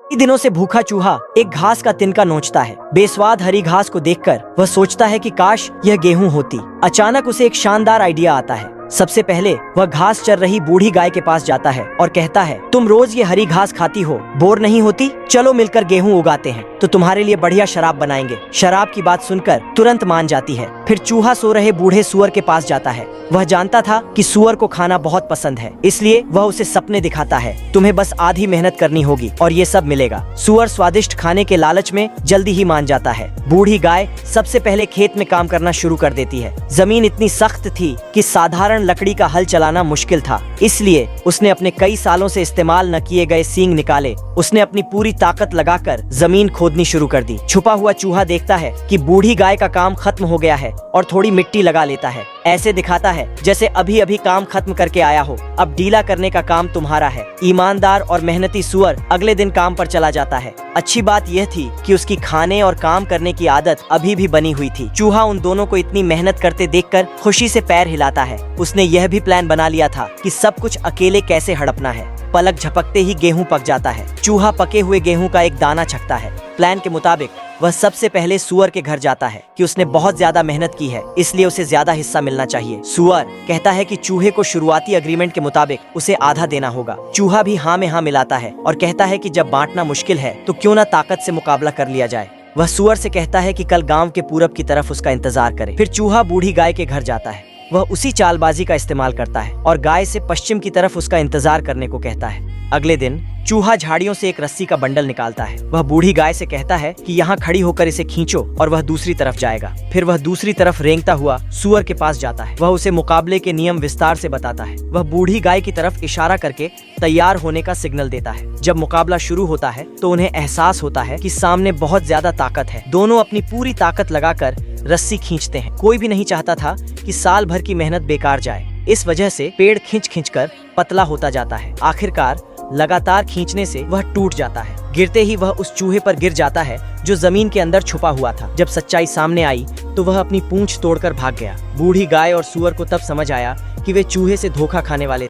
कई दिनों से भूखा चूहा एक घास का तिनका नोचता है। बेस्वाद हरी घास को देखकर वह सोचता है कि काश यह गेहूं होती। अचानक उसे एक शानदार आइडिया आता है। सबसे पहले वह घास चर रही बूढ़ी गाय के पास जाता है और कहता है, तुम रोज ये हरी घास खाती हो, बोर नहीं होती? चलो मिलकर गेहूं उगाते हैं तो तुम्हारे लिए बढ़िया शराब बनाएंगे। शराब की बात सुनकर तुरंत मान जाती है। फिर चूहा सो रहे बूढ़े सुअर के पास जाता है। वह जानता था कि सुअर को खाना बहुत पसंद है, इसलिए वह उसे सपने दिखाता है। तुम्हें बस आधी मेहनत करनी होगी और ये सब मिलेगा। सुअर स्वादिष्ट खाने के लालच में जल्दी ही मान जाता है। बूढ़ी गाय सबसे पहले खेत में काम करना शुरू कर देती है। जमीन इतनी सख्त थी कि साधारण लकड़ी का हल चलाना मुश्किल था, इसलिए उसने अपने कई सालों से इस्तेमाल न किए गए सींग निकाले। उसने अपनी पूरी ताकत लगाकर जमीन खोदनी शुरू कर दी। छुपा हुआ चूहा देखता है कि बूढ़ी गाय का काम खत्म हो गया है और थोड़ी मिट्टी लगा लेता है। ऐसे दिखाता है जैसे अभी अभी काम खत्म करके आया हो। अब ढीला करने का काम तुम्हारा है। ईमानदार और मेहनती सुअर अगले दिन काम पर चला जाता है। अच्छी बात यह थी कि उसकी खाने और काम करने की आदत अभी भी बनी हुई थी। चूहा उन दोनों को इतनी मेहनत करते देखकर खुशी से पैर हिलाता है। उसने यह भी प्लान बना लिया था कि सब कुछ अकेले कैसे हड़पना है। पलक झपकते ही गेहूं पक जाता है। चूहा पके हुए गेहूं का एक दाना छकता है। प्लान के मुताबिक वह सबसे पहले सुअर के घर जाता है कि उसने बहुत ज्यादा मेहनत की है, इसलिए उसे ज्यादा हिस्सा मिलना चाहिए। सुअर कहता है कि चूहे को शुरुआती एग्रीमेंट के मुताबिक उसे आधा देना होगा। चूहा भी हाँ में हाँ मिलाता है और कहता है कि जब बांटना मुश्किल है तो क्यों ना ताकत से मुकाबला कर लिया जाए। वह सुअर से कहता है कि कल गांव के पूरब की तरफ उसका इंतजार करे। फिर चूहा बूढ़ी गाय के घर जाता है। वह उसी चालबाजी का इस्तेमाल करता है और गाय से पश्चिम की तरफ उसका इंतजार करने को कहता है। अगले दिन चूहा झाड़ियों से एक रस्सी का बंडल निकालता है। वह बूढ़ी गाय से कहता है कि यहाँ खड़ी होकर इसे खींचो और वह दूसरी तरफ जाएगा। फिर वह दूसरी तरफ रेंगता हुआ सुअर के पास जाता है। वह उसे मुकाबले के नियम विस्तार से बताता है। वह बूढ़ी गाय की तरफ इशारा करके तैयार होने का सिग्नल देता है। जब मुकाबला शुरू होता है तो उन्हें एहसास होता है कि सामने बहुत ज्यादा ताकत है। दोनों अपनी पूरी ताकत लगाकर रस्सी खींचते हैं। कोई भी नहीं चाहता था कि साल भर की मेहनत बेकार जाए। इस वजह से पेड़ खींच कर पतला होता जाता है। आखिरकार लगातार खींचने से वह टूट जाता है। गिरते ही वह उस चूहे पर गिर जाता है जो जमीन के अंदर छुपा हुआ था। जब सच्चाई सामने आई तो वह अपनी पूंछ तोड़कर भाग गया। बूढ़ी गाय और सुअर को तब समझ आया कि वे चूहे से धोखा खाने वाले